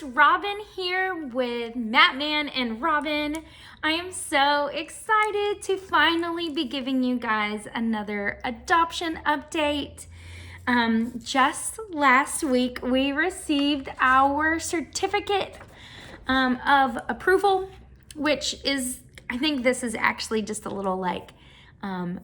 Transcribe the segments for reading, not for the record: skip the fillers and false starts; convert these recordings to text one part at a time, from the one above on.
Robin here with Mattman and Robin. I am so excited to finally be giving you guys another adoption update. Just last week, we received our certificate of approval, which is, I think this is actually just a little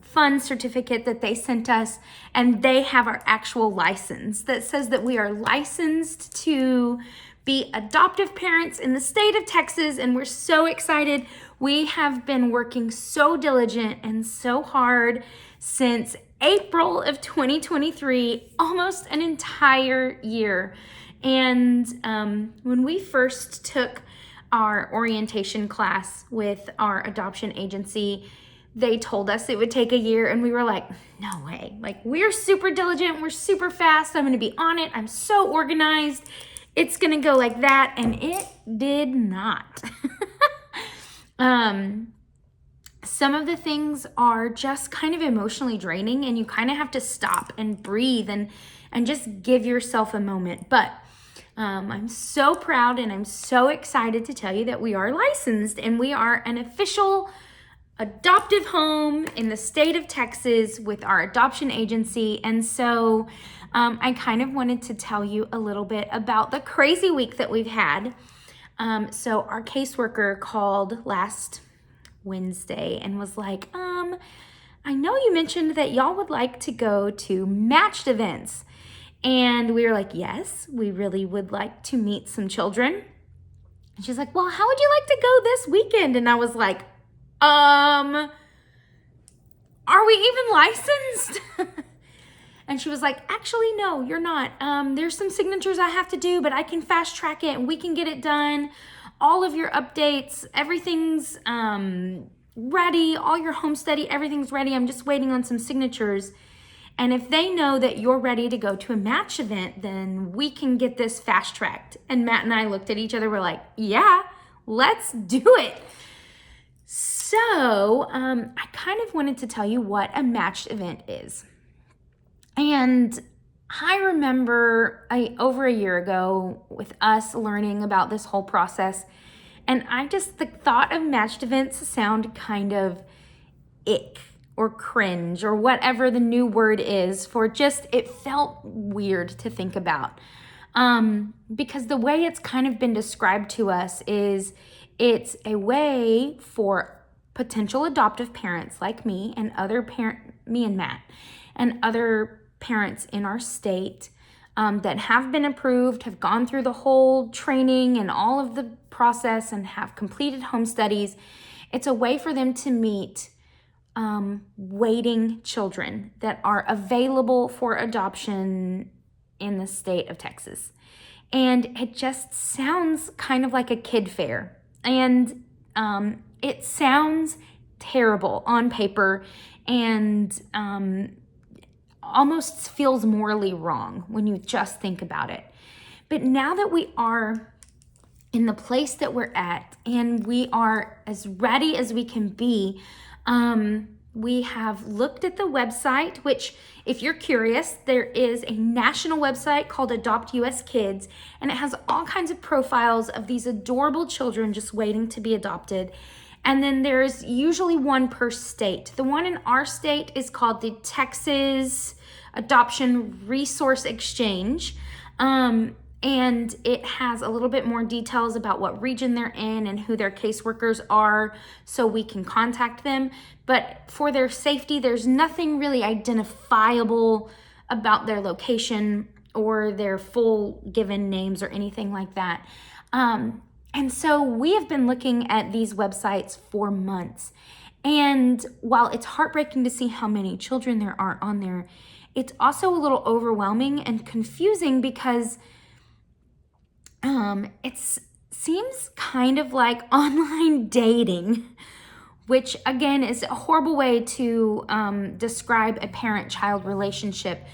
fun certificate that they sent us, and they have our actual license that says that we are licensed to be adoptive parents in the state of Texas, and we're so excited. We have been working so diligent and so hard since April of 2023, almost an entire year. And when we first took our orientation class with our adoption agency, they told us it would take a year, and we were like, no way. We're super diligent, we're super fast, I'm gonna be on it, I'm so organized, it's gonna go like that, and it did not. Some of the things are just kind of emotionally draining, and you kind of have to stop and breathe and just give yourself a moment. But I'm so proud and I'm so excited to tell you that we are licensed and we are an official adoptive home in the state of Texas with our adoption agency. And so I kind of wanted to tell you a little bit about the crazy week that we've had. So our caseworker called last Wednesday and was like, I know you mentioned that y'all would like to go to matched events. And we were like, yes, we really would like to meet some children. And she's like, well, how would you like to go this weekend? And I was like, are we even licensed? And she was like, actually, no, you're not. There's some signatures I have to do, but I can fast track it and we can get it done. All of your updates, everything's ready. All your home study, everything's ready. I'm just waiting on some signatures. And if they know that you're ready to go to a match event, then we can get this fast tracked. And Matt and I looked at each other. We're like, yeah, let's do it. So I kind of wanted to tell you what a matched event is. And I remember over a year ago with us learning about this whole process, and the thought of matched events sound kind of ick or cringe or whatever the new word is for it felt weird to think about. Because the way it's kind of been described to us is it's a way for potential adoptive parents like me and me and Matt and other parents in our state that have been approved, have gone through the whole training and all of the process and have completed home studies. It's a way for them to meet waiting children that are available for adoption in the state of Texas. And it just sounds kind of like a kid fair. And it sounds terrible on paper and almost feels morally wrong when you just think about it. But now that we are in the place that we're at and we are as ready as we can be, we have looked at the website, which, if you're curious, there is a national website called Adopt US Kids, and it has all kinds of profiles of these adorable children just waiting to be adopted. And then there's usually one per state. The one in our state is called the Texas Adoption Resource Exchange. And it has a little bit more details about what region they're in and who their caseworkers are so we can contact them. But for their safety, there's nothing really identifiable about their location or their full given names or anything like that. And so we have been looking at these websites for months. And while it's heartbreaking to see how many children there are on there, it's also a little overwhelming and confusing because it seems kind of like online dating, which again is a horrible way to describe a parent-child relationship.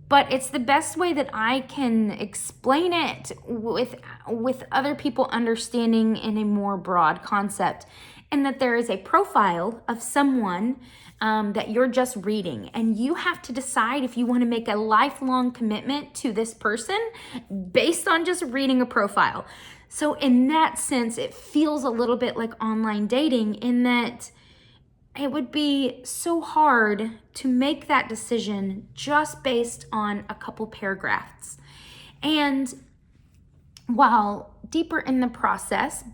But it's the best way that I can explain it with other people understanding in a more broad concept. and that there is a profile of someone that you're just reading, and you have to decide if you want to make a lifelong commitment to this person based on just reading a profile. So in that sense, it feels a little bit like online dating, in that it would be so hard to make that decision just based on a couple paragraphs. And while deeper in the process,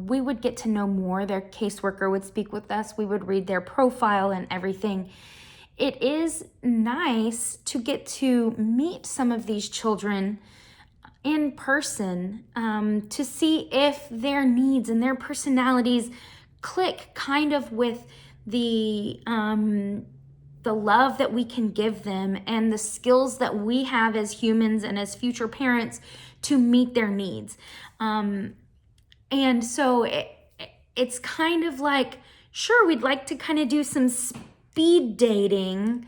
we would get to know more. Their caseworker would speak with us. We would read their profile and everything. It is nice to get to meet some of these children in person, to see if their needs and their personalities click kind of with the love that we can give them and the skills that we have as humans and as future parents to meet their needs. And so it's kind of like, sure, we'd like to kind of do some speed dating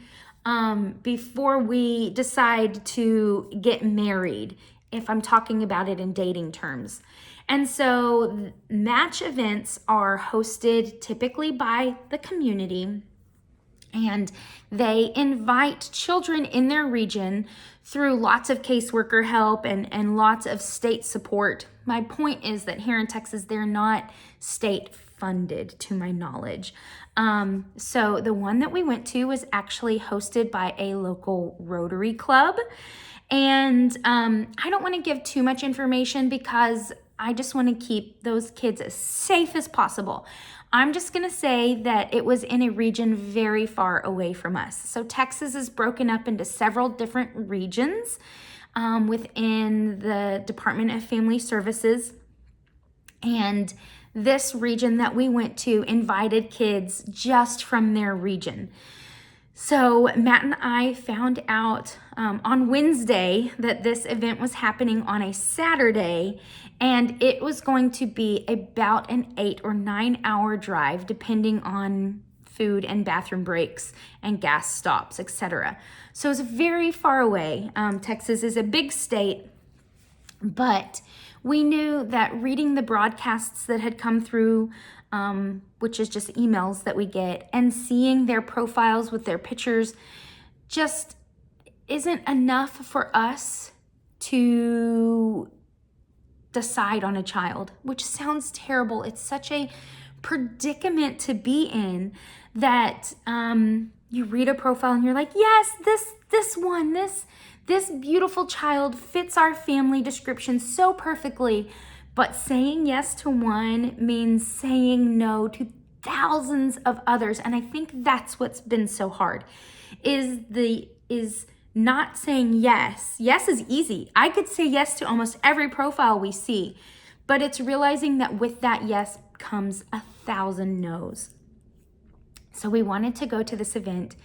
before we decide to get married, if I'm talking about it in dating terms. And so match events are hosted typically by the community, and they invite children in their region through lots of caseworker help and lots of state support. My point is that here in Texas, they're not state funded, to my knowledge. So the one that we went to was actually hosted by a local Rotary Club. And I don't want to give too much information because I just want to keep those kids as safe as possible. I'm just going to say that it was in a region very far away from us. So Texas is broken up into several different regions within the Department of Family Services. And this region that we went to invited kids just from their region. So Matt and I found out on Wednesday that this event was happening on a Saturday, and it was going to be about an 8 or 9 hour drive, depending on food and bathroom breaks and gas stops, etc. So it's very far away. Texas is a big state, but we knew that reading the broadcasts that had come through, which is just emails that we get, and seeing their profiles with their pictures just isn't enough for us to decide on a child, which sounds terrible. It's such a predicament to be in, that you read a profile and you're like, yes, this beautiful child fits our family description so perfectly. But saying yes to one means saying no to thousands of others. And I think that's what's been so hard, is not saying yes. Yes is easy. I could say yes to almost every profile we see, but it's realizing that with that yes comes 1,000 no's. So we wanted to go to this event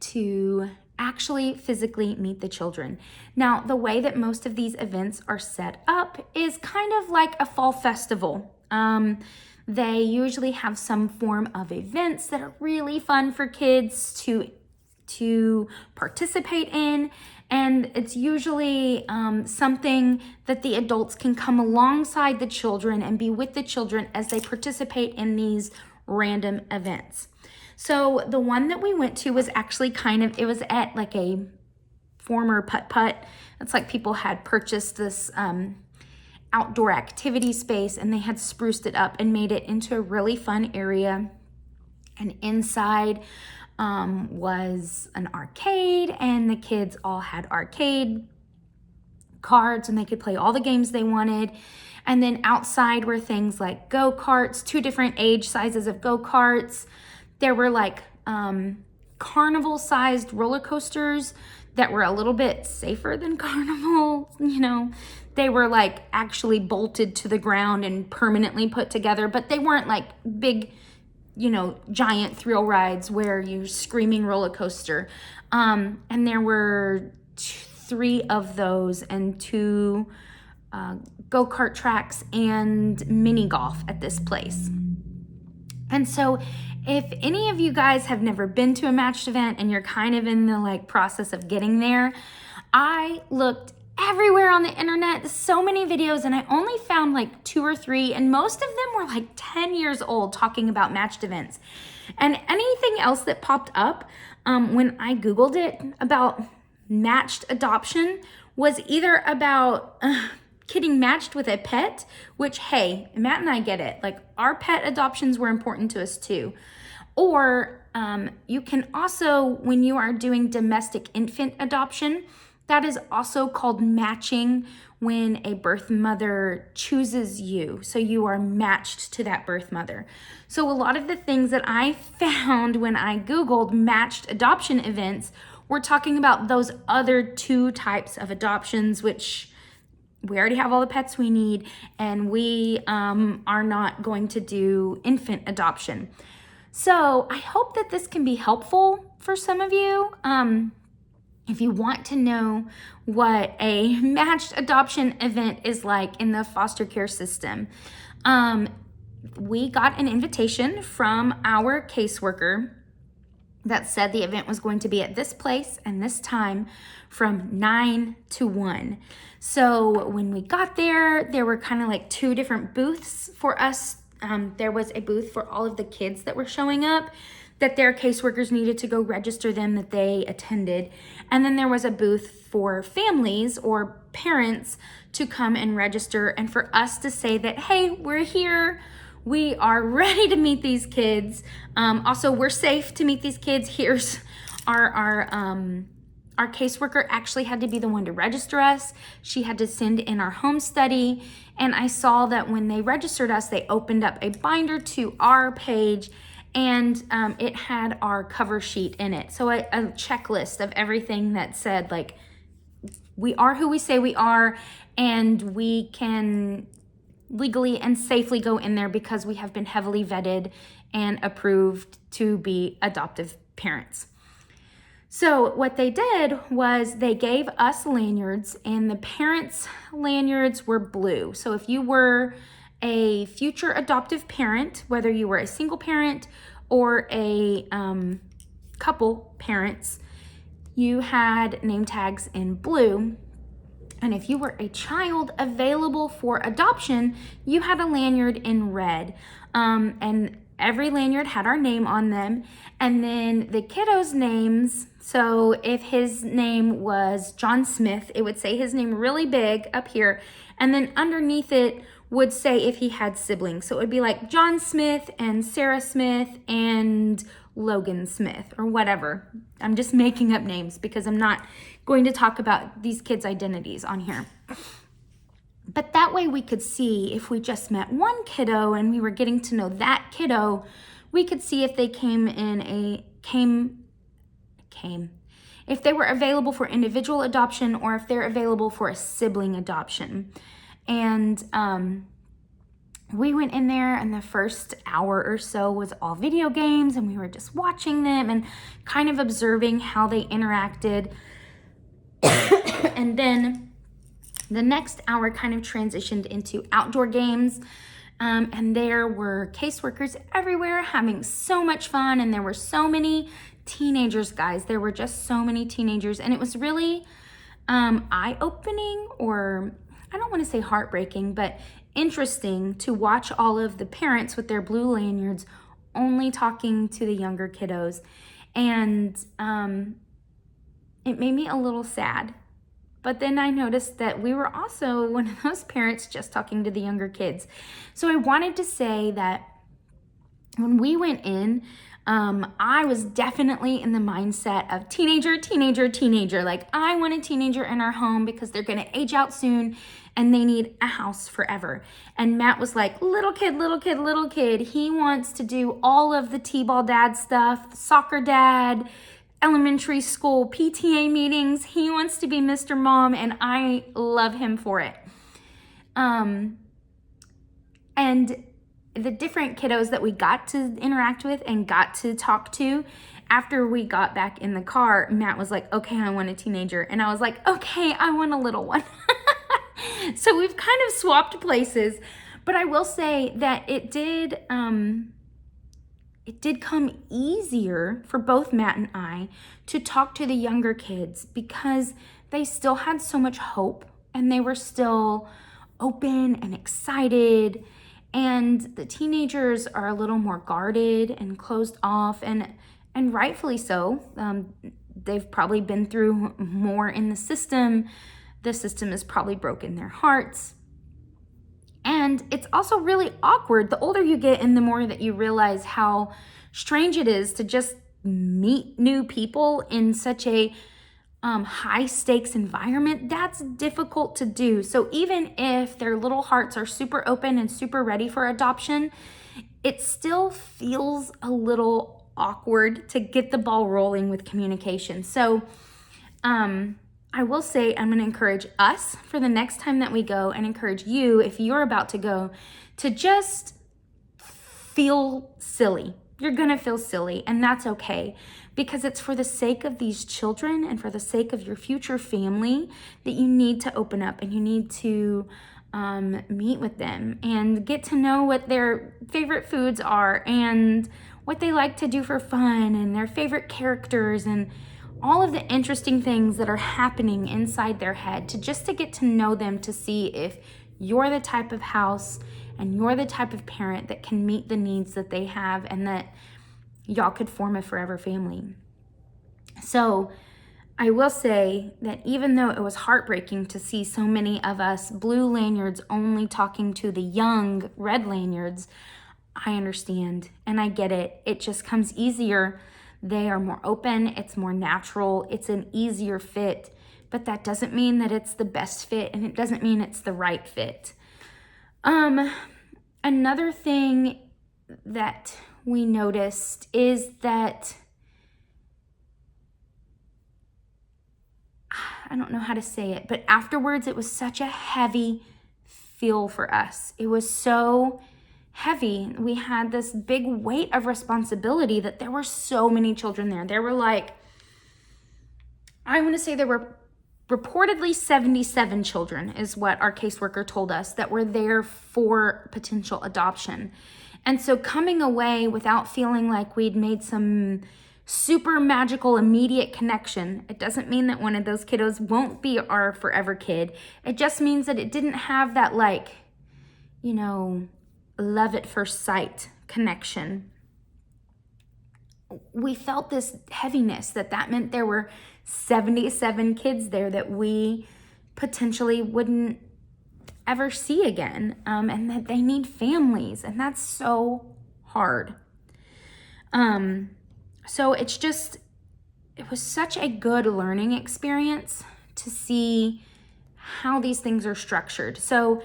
to actually physically meet the children. Now, the way that most of these events are set up is kind of like a fall festival. They usually have some form of events that are really fun for kids to participate in, and it's usually something that the adults can come alongside the children and be with the children as they participate in these random events. So the one that we went to was actually it was at like a former putt-putt. It's like people had purchased this outdoor activity space, and they had spruced it up and made it into a really fun area. And inside was an arcade, and the kids all had arcade cards, and they could play all the games they wanted. And then outside were things like go-karts, 2 different age sizes of go-karts. There were like carnival-sized roller coasters that were a little bit safer than carnival, They were like actually bolted to the ground and permanently put together, but they weren't like big, giant thrill rides where you're screaming roller coaster. And there were 3 of those and 2 go-kart tracks and mini golf at this place. And so if any of you guys have never been to a matched event and you're kind of in the process of getting there, I looked everywhere on the internet, so many videos, and I only found like 2 or 3, and most of them were like 10 years old talking about matched events. And anything else that popped up when I Googled it about matched adoption was either about getting matched with a pet, which, hey, Matt and I get it. Like, our pet adoptions were important to us too. Or you can also, when you are doing domestic infant adoption, that is also called matching, when a birth mother chooses you. So you are matched to that birth mother. So a lot of the things that I found when I Googled matched adoption events were talking about those other 2 types of adoptions, which we already have all the pets we need, and we are not going to do infant adoption. So I hope that this can be helpful for some of you. If you want to know what a matched adoption event is like in the foster care system, we got an invitation from our caseworker that said the event was going to be at this place and this time from 9 to 1. So when we got there were kind of like 2 different booths for us. There was a booth for all of the kids that were showing up, that their caseworkers needed to go register them that they attended. And then there was a booth for families or parents to come and register, and for us to say that, hey, we're here. We are ready to meet these kids. Also, we're safe to meet these kids. Here's our caseworker actually had to be the one to register us. She had to send in our home study. And I saw that when they registered us, they opened up a binder to our page, and it had our cover sheet in it. So a checklist of everything that said, like, we are who we say we are, and we can legally and safely go in there because we have been heavily vetted and approved to be adoptive parents. So what they did was they gave us lanyards, and the parents' lanyards were blue. So if you were a future adoptive parent, whether you were a single parent or a couple parents, you had name tags in blue. And if you were a child available for adoption, you had a lanyard in red. And every lanyard had our name on them. And then the kiddos' names, so if his name was John Smith, it would say his name really big up here. And then underneath it would say if he had siblings. So it would be like John Smith and Sarah Smith and Logan Smith or whatever. I'm just making up names because I'm not going to talk about these kids' identities on here. But that way we could see if we just met one kiddo and we were getting to know that kiddo, we could see if they if they were available for individual adoption or if they're available for a sibling adoption. And we went in there, and the first hour or so was all video games, and we were just watching them and kind of observing how they interacted. And then the next hour kind of transitioned into outdoor games. And there were caseworkers everywhere having so much fun. And there were so many teenagers, guys. There were just so many teenagers. And it was really eye-opening, or I don't want to say heartbreaking, but interesting to watch all of the parents with their blue lanyards only talking to the younger kiddos. And it made me a little sad. But then I noticed that we were also one of those parents just talking to the younger kids. So I wanted to say that when we went in, I was definitely in the mindset of teenager. Like, I want a teenager in our home because they're going to age out soon and they need a house forever. And Matt was like, little kid. He wants to do all of the T-ball dad stuff, soccer dad, elementary school PTA meetings. He wants to be Mr. Mom, and I love him for it. And the different kiddos that we got to interact with and got to talk to, after we got back in the car, Matt was like, okay, I want a teenager. And I was like, okay, I want a little one. So we've kind of swapped places, but I will say that it did come easier for both Matt and I to talk to the younger kids because they still had so much hope, and they were still open and excited. And the teenagers are a little more guarded and closed off, and rightfully so. They've probably been through more in the system. The system has probably broken their hearts. And it's also really awkward. The older you get and the more that you realize how strange it is to just meet new people in such a high stakes environment. That's difficult to do. So even if their little hearts are super open and super ready for adoption, it still feels a little awkward to get the ball rolling with communication. So I will say, I'm going to encourage us for the next time that we go, and encourage you, if you're about to go, to just feel silly. You're going to feel silly, and that's okay, because it's for the sake of these children and for the sake of your future family that you need to open up, and you need to meet with them and get to know what their favorite foods are and what they like to do for fun and their favorite characters and all of the interesting things that are happening inside their head, to get to know them, to see if you're the type of house and you're the type of parent that can meet the needs that they have, and that y'all could form a forever family. So I will say that even though it was heartbreaking to see so many of us blue lanyards only talking to the young red lanyards, I understand and I get it. It just comes easier. They are more open, it's more natural, it's an easier fit, but that doesn't mean that it's the best fit, and it doesn't mean it's the right fit. Another thing that we noticed is that, I don't know how to say it, but afterwards it was such a heavy feel for us. It was so heavy. We had this big weight of responsibility that there were so many children there. There were I want to say there were reportedly 77 children is what our caseworker told us that were there for potential adoption. And so coming away without feeling like we'd made some super magical immediate connection, it doesn't mean that one of those kiddos won't be our forever kid. It just means that it didn't have that love at first sight connection. We felt this heaviness that meant there were 77 kids there that we potentially wouldn't ever see again, and that they need families, and that's so hard. So it was such a good learning experience to see how these things are structured. So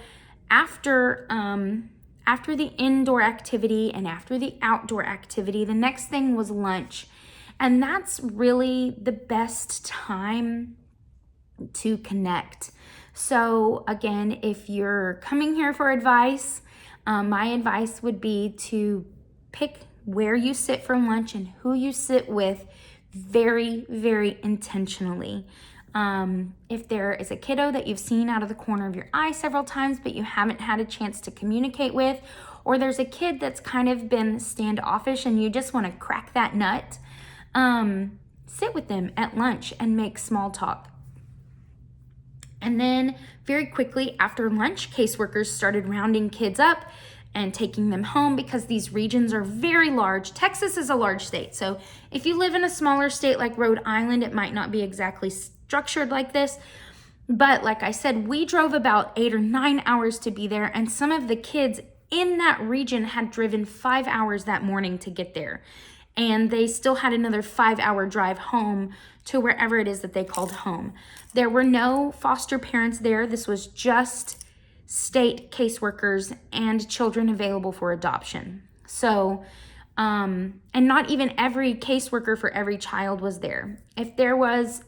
after the indoor activity and after the outdoor activity, the next thing was lunch. And that's really the best time to connect. So again, if you're coming here for advice, my advice would be to pick where you sit for lunch and who you sit with very, very intentionally. If there is a kiddo that you've seen out of the corner of your eye several times, but you haven't had a chance to communicate with, or there's a kid that's kind of been standoffish and you just want to crack that nut, sit with them at lunch and make small talk. And then very quickly after lunch, caseworkers started rounding kids up and taking them home, because these regions are very large. Texas is a large state. So if you live in a smaller state like Rhode Island, it might not be exactly structured like this. But like I said, we drove about 8 or 9 hours to be there, and some of the kids in that region had driven 5 hours that morning to get there. And they still had another 5-hour drive home to wherever it is that they called home. There were no foster parents there. This was just state caseworkers and children available for adoption. So, and not even every caseworker for every child was there. If there was,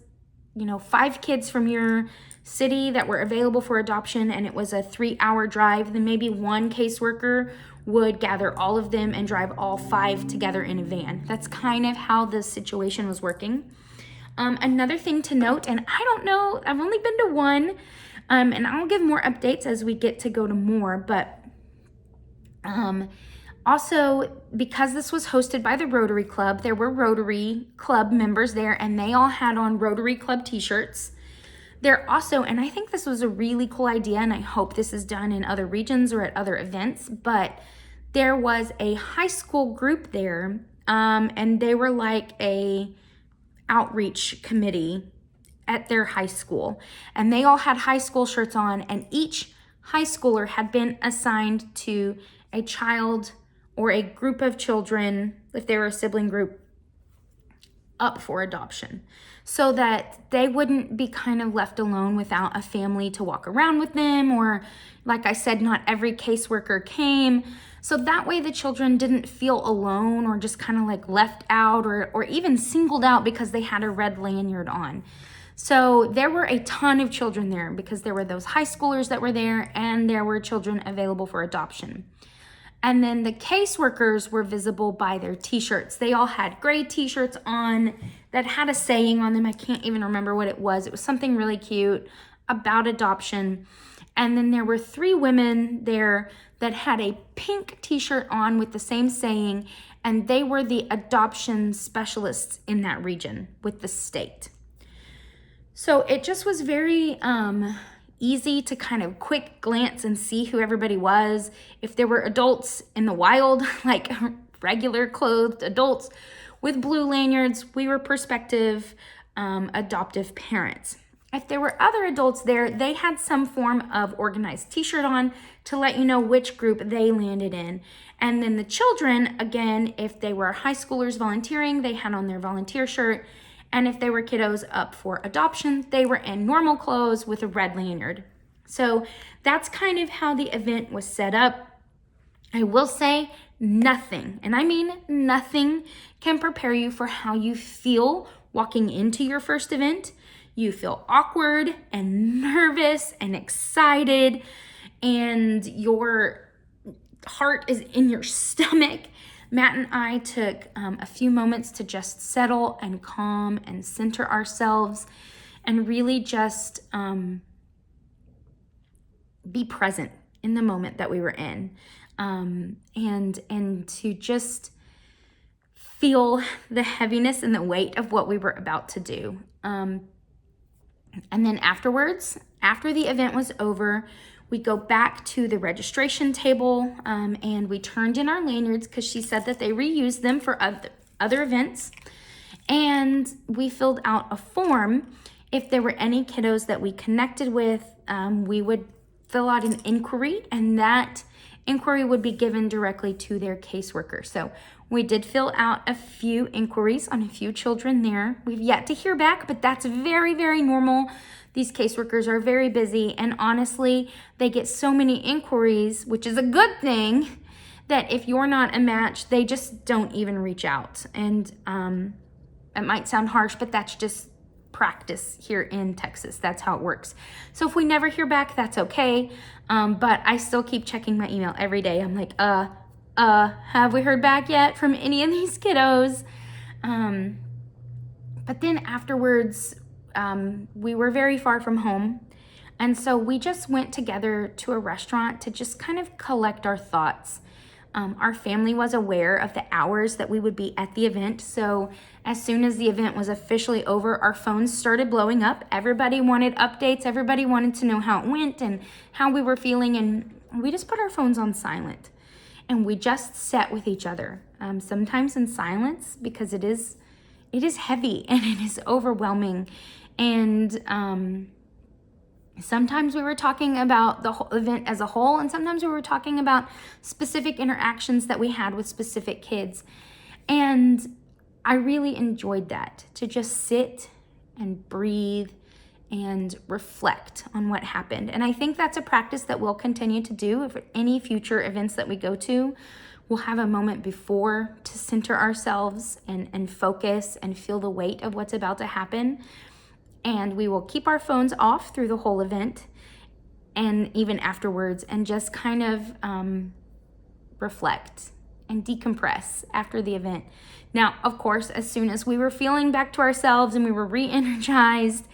5 kids from your city that were available for adoption and it was a 3-hour drive, then maybe one caseworker would gather all of them and drive all 5 together in a van. That's kind of how the situation was working. Another thing to note, and I don't know, I've only been to one, and I'll give more updates as we get to go to more, but also, because this was hosted by the Rotary Club, there were Rotary Club members there, and they all had on Rotary Club t-shirts. There also, and I think this was a really cool idea, and I hope this is done in other regions or at other events, but there was a high school group there, and they were like a outreach committee at their high school, and they all had high school shirts on, and each high schooler had been assigned to a child or a group of children, if they were a sibling group, up for adoption, so that they wouldn't be kind of left alone without a family to walk around with them, or like I said, not every caseworker came. So that way the children didn't feel alone or just kind of like left out or even singled out because they had a red lanyard on. So there were a ton of children there because there were those high schoolers that were there, and there were children available for adoption. And then the caseworkers were visible by their t-shirts. They all had gray t-shirts on that had a saying on them. I can't even remember what it was. It was something really cute about adoption. And then there were 3 women there that had a pink t-shirt on with the same saying, and they were the adoption specialists in that region with the state. So it just was very easy to kind of quick glance and see who everybody was. If there were adults in the wild, like regular clothed adults with blue lanyards, we were prospective adoptive parents. If there were other adults there, they had some form of organized t-shirt on to let you know which group they landed in. And then the children, again, if they were high schoolers volunteering, they had on their volunteer shirt. And if they were kiddos up for adoption, they were in normal clothes with a red lanyard. So that's kind of how the event was set up. I will say nothing, and I mean nothing, can prepare you for how you feel walking into your first event. You feel awkward and nervous and excited, and your heart is in your stomach. Matt and I took a few moments to just settle and calm and center ourselves and really just be present in the moment that we were in, and to just feel the heaviness and the weight of what we were about to do. And then afterwards, after the event was over, we go back to the registration table, and we turned in our lanyards because she said that they reused them for other events. And we filled out a form. If there were any kiddos that we connected with, we would fill out an inquiry, and that inquiry would be given directly to their caseworker. So we did fill out a few inquiries on a few children there. We've yet to hear back, but that's very, very normal. These caseworkers are very busy, and honestly, they get so many inquiries, which is a good thing, that if you're not a match, they just don't even reach out. And it might sound harsh, but that's just practice here in Texas. That's how it works. So if we never hear back, that's okay. But I still keep checking my email every day. I'm like, have we heard back yet from any of these kiddos? But then afterwards, we were very far from home. And so we just went together to a restaurant to just kind of collect our thoughts. Our family was aware of the hours that we would be at the event. So as soon as the event was officially over, our phones started blowing up. Everybody wanted updates. Everybody wanted to know how it went and how we were feeling. And we just put our phones on silent. And we just sat with each other, sometimes in silence, because it is heavy and it is overwhelming. And sometimes we were talking about the whole event as a whole, and sometimes we were talking about specific interactions that we had with specific kids. And I really enjoyed that, to just sit and breathe and reflect on what happened. And I think that's a practice that we'll continue to do. If any future events that we go to, we'll have a moment before to center ourselves and focus and feel the weight of what's about to happen. And we will keep our phones off through the whole event and even afterwards, and just kind of reflect and decompress after the event. Now, of course, as soon as we were feeling back to ourselves and we were re-energized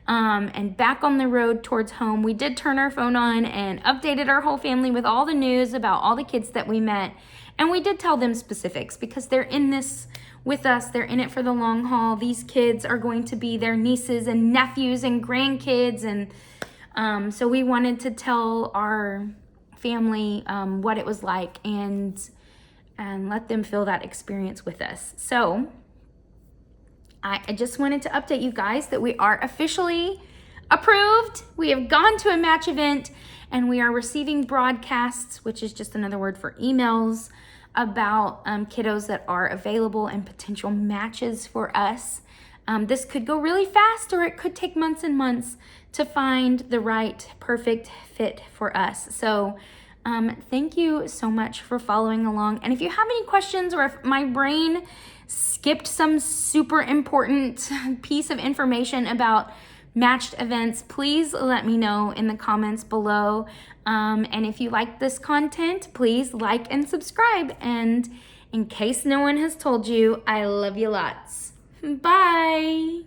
and back on the road towards home, we did turn our phone on and updated our whole family with all the news about all the kids that we met. And we did tell them specifics because they're in this with us. They're in it for the long haul. These kids are going to be their nieces and nephews and grandkids. And so we wanted to tell our family what it was like and let them feel that experience with us. So I just wanted to update you guys that we are officially approved. We have gone to a match event and we are receiving broadcasts, which is just another word for emails, about kiddos that are available and potential matches for us. This could go really fast, or it could take months and months to find the right perfect fit for us. So thank you so much for following along. And if you have any questions, or if my brain skipped some super important piece of information about matched events, please let me know in the comments below. And if you like this content, please like and subscribe. And in case no one has told you, I love you lots. Bye.